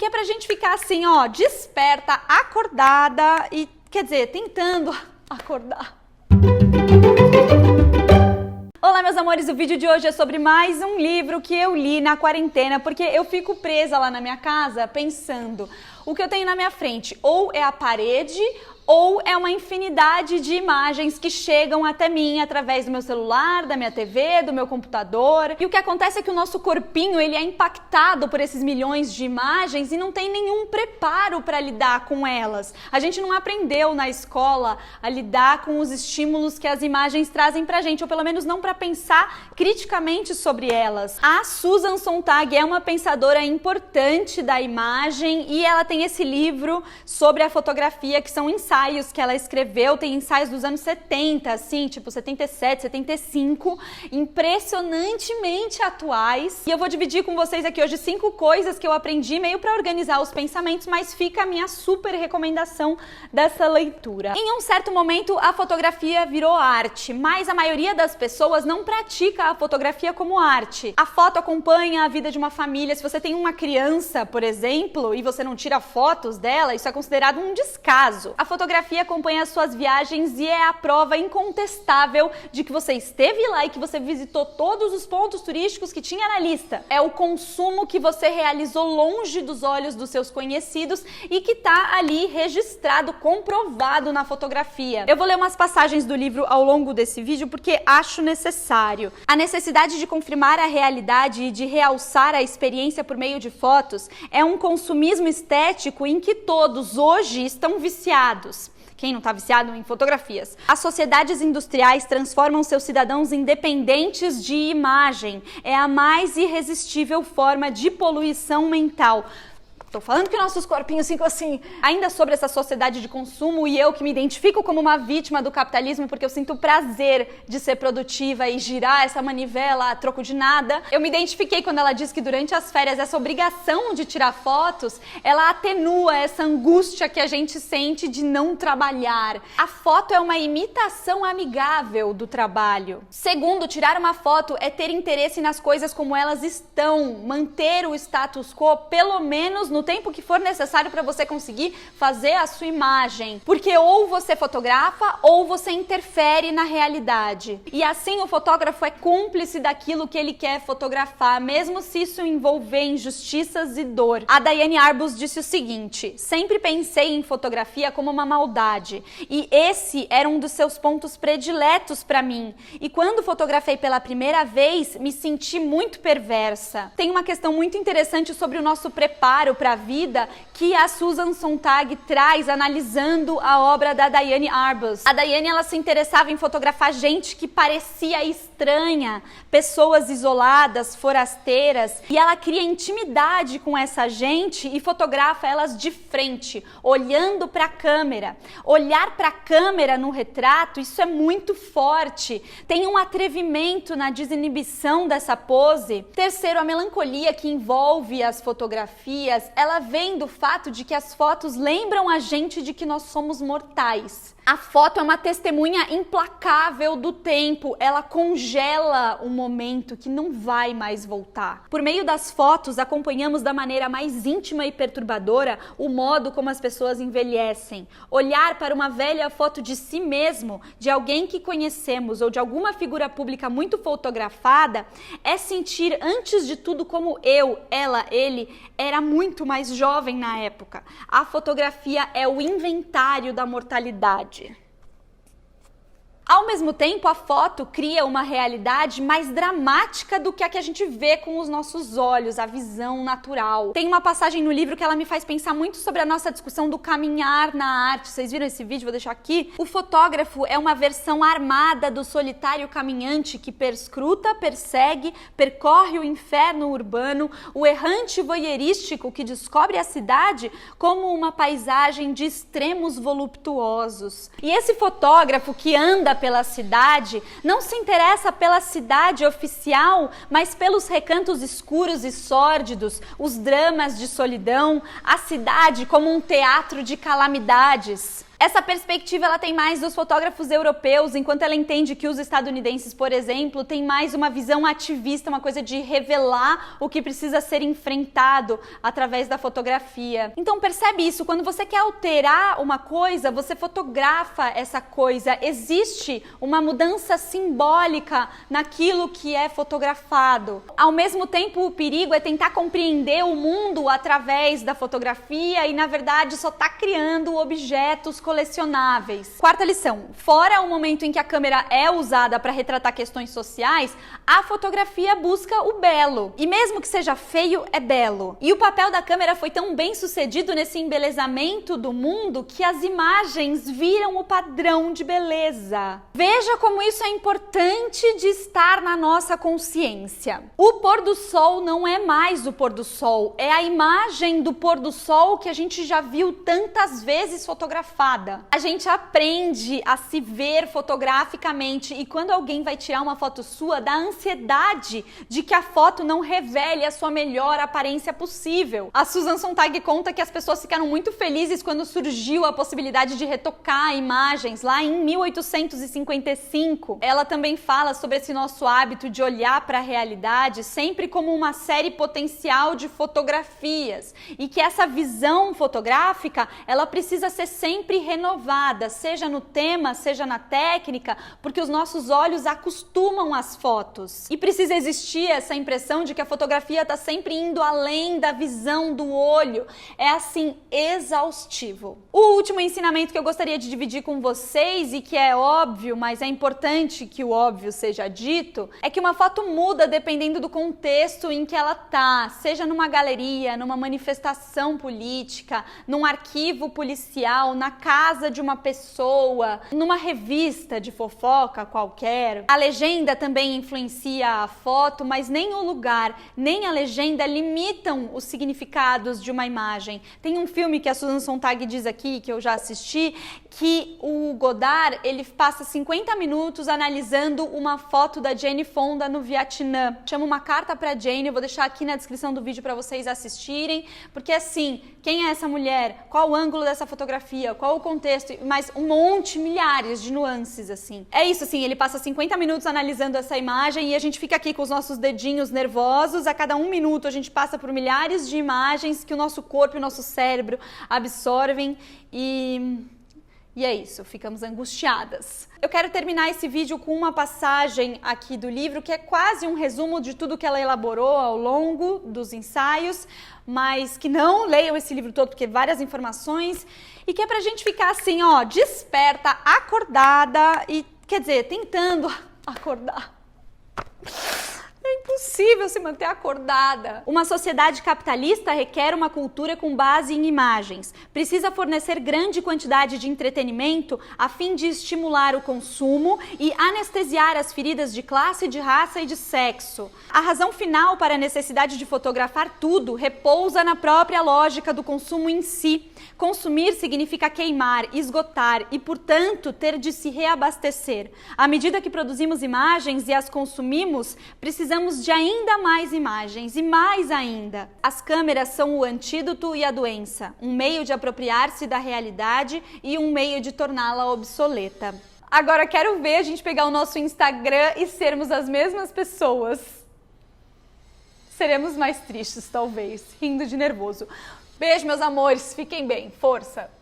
que é pra gente ficar assim, ó, desperta, acordada e, quer dizer, tentando acordar. Olá, meus amores, o vídeo de hoje é sobre mais um livro que eu li na quarentena, porque eu fico presa lá na minha casa pensando, o que eu tenho na minha frente ou é a parede ou é uma infinidade de imagens que chegam até mim através do meu celular, da minha TV, do meu computador. E o que acontece é que o nosso corpinho ele é impactado por esses milhões de imagens e não tem nenhum preparo para lidar com elas. A gente não aprendeu na escola a lidar com os estímulos que as imagens trazem pra gente, ou pelo menos não para pensar criticamente sobre elas. A Susan Sontag é uma pensadora importante da imagem e ela tem esse livro sobre a fotografia, que são ensaios que ela escreveu, tem ensaios dos anos 70, assim, tipo 77, 75, impressionantemente atuais. E eu vou dividir com vocês aqui hoje 5 coisas que eu aprendi meio para organizar os pensamentos, mas fica a minha super recomendação dessa leitura. Em um certo momento, a fotografia virou arte, mas a maioria das pessoas não pratica a fotografia como arte. A foto acompanha a vida de uma família. Se você tem uma criança, por exemplo, e você não tira fotos dela, isso é considerado um descaso. A fotografia acompanha as suas viagens e é a prova incontestável de que você esteve lá e que você visitou todos os pontos turísticos que tinha na lista. É o consumo que você realizou longe dos olhos dos seus conhecidos e que tá ali registrado, comprovado na fotografia. Eu vou ler umas passagens do livro ao longo desse vídeo porque acho necessário. A necessidade de confirmar a realidade e de realçar a experiência por meio de fotos é um consumismo estético em que todos hoje estão viciados. Quem não está viciado em fotografias? As sociedades industriais transformam seus cidadãos em dependentes de imagem. É a mais irresistível forma de poluição mental. Tô falando que nossos corpinhos ficam assim. Ainda sobre essa sociedade de consumo e eu que me identifico como uma vítima do capitalismo porque eu sinto o prazer de ser produtiva e girar essa manivela a troco de nada. Eu me identifiquei quando ela diz que durante as férias essa obrigação de tirar fotos, ela atenua essa angústia que a gente sente de não trabalhar. A foto é uma imitação amigável do trabalho. Segundo, tirar uma foto é ter interesse nas coisas como elas estão, manter o status quo pelo menos no tempo que for necessário para você conseguir fazer a sua imagem. Porque ou você fotografa ou você interfere na realidade. E assim o fotógrafo é cúmplice daquilo que ele quer fotografar, mesmo se isso envolver injustiças e dor. A Diane Arbus disse o seguinte: sempre pensei em fotografia como uma maldade. E esse era um dos seus pontos prediletos para mim. E quando fotografei pela primeira vez, me senti muito perversa. Tem uma questão muito interessante sobre o nosso preparo para a vida que a Susan Sontag traz analisando a obra da Diane Arbus. A Diane, ela se interessava em fotografar gente que parecia estranha, pessoas isoladas, forasteiras, e ela cria intimidade com essa gente e fotografa elas de frente, olhando para a câmera. Olhar para a câmera no retrato, isso é muito forte. Tem um atrevimento na desinibição dessa pose. Terceiro, a melancolia que envolve as fotografias, ela vem do fato de que as fotos lembram a gente de que nós somos mortais. A foto é uma testemunha implacável do tempo, ela congela um momento que não vai mais voltar. Por meio das fotos, acompanhamos da maneira mais íntima e perturbadora o modo como as pessoas envelhecem. Olhar para uma velha foto de si mesmo, de alguém que conhecemos ou de alguma figura pública muito fotografada, é sentir antes de tudo como eu, ela, ele, era muito mais jovem na época. A fotografia é o inventário da mortalidade. Ao mesmo tempo, a foto cria uma realidade mais dramática do que a a gente vê com os nossos olhos, a visão natural. Tem uma passagem no livro que ela me faz pensar muito sobre a nossa discussão do caminhar na arte. Vocês viram esse vídeo? Vou deixar aqui. O fotógrafo é uma versão armada do solitário caminhante que perscruta, persegue, percorre o inferno urbano, o errante voyeurístico que descobre a cidade como uma paisagem de extremos voluptuosos. E esse fotógrafo que anda pela cidade, não se interessa pela cidade oficial, mas pelos recantos escuros e sórdidos, os dramas de solidão, a cidade como um teatro de calamidades. Essa perspectiva ela tem mais dos fotógrafos europeus, enquanto ela entende que os estadunidenses, por exemplo, têm mais uma visão ativista, uma coisa de revelar o que precisa ser enfrentado através da fotografia. Então percebe isso, quando você quer alterar uma coisa, você fotografa essa coisa. Existe uma mudança simbólica naquilo que é fotografado. Ao mesmo tempo, o perigo é tentar compreender o mundo através da fotografia e, na verdade, só está criando objetos colecionáveis. Quarta lição: fora o momento em que a câmera é usada para retratar questões sociais, a fotografia busca o belo. E mesmo que seja feio, é belo. E o papel da câmera foi tão bem sucedido nesse embelezamento do mundo que as imagens viram o padrão de beleza. Veja como isso é importante de estar na nossa consciência. O pôr do sol não é mais o pôr do sol, é a imagem do pôr do sol que a gente já viu tantas vezes fotografada. A gente aprende a se ver fotograficamente e quando alguém vai tirar uma foto sua, dá ansiedade de que a foto não revele a sua melhor aparência possível. A Susan Sontag conta que as pessoas ficaram muito felizes quando surgiu a possibilidade de retocar imagens lá em 1855. Ela também fala sobre esse nosso hábito de olhar para a realidade sempre como uma série potencial de fotografias e que essa visão fotográfica ela precisa ser sempre renovada, seja no tema, seja na técnica, porque os nossos olhos acostumam às fotos. E precisa existir essa impressão de que a fotografia está sempre indo além da visão do olho. É assim, exaustivo. O último ensinamento que eu gostaria de dividir com vocês e que é óbvio, mas é importante que o óbvio seja dito, é que uma foto muda dependendo do contexto em que ela tá, seja numa galeria, numa manifestação política, num arquivo policial, na casa de uma pessoa, numa revista de fofoca qualquer. A legenda também influencia a foto, mas nem o lugar, nem a legenda limitam os significados de uma imagem. Tem um filme que a Susan Sontag diz aqui, que eu já assisti, que o Godard, ele passa 50 minutos analisando uma foto da Jane Fonda no Vietnã. Chama Uma Carta para Jane, eu vou deixar aqui na descrição do vídeo para vocês assistirem, porque assim, quem é essa mulher? Qual o ângulo dessa fotografia? Qual o contexto? Mais um monte, milhares de nuances, assim. É isso, assim, ele passa 50 minutos analisando essa imagem e a gente fica aqui com os nossos dedinhos nervosos, a cada 1 minuto a gente passa por milhares de imagens que o nosso corpo e o nosso cérebro absorvem e é isso, ficamos angustiadas. Eu quero terminar esse vídeo com uma passagem aqui do livro que é quase um resumo de tudo que ela elaborou ao longo dos ensaios, mas que não leiam esse livro todo porque várias informações e que é pra gente ficar assim, ó, desperta, acordada e, quer dizer, tentando acordar. É impossível se manter acordada. Uma sociedade capitalista requer uma cultura com base em imagens. Precisa fornecer grande quantidade de entretenimento a fim de estimular o consumo e anestesiar as feridas de classe, de raça e de sexo. A razão final para a necessidade de fotografar tudo repousa na própria lógica do consumo em si. Consumir significa queimar, esgotar e, portanto, ter de se reabastecer. À medida que produzimos imagens e as consumimos, precisamos de ainda mais imagens e mais ainda. As câmeras são o antídoto e a doença, um meio de apropriar-se da realidade e um meio de torná-la obsoleta. Agora quero ver a gente pegar o nosso Instagram e sermos as mesmas pessoas. Seremos mais tristes, talvez, rindo de nervoso. Beijo, meus amores, fiquem bem, força!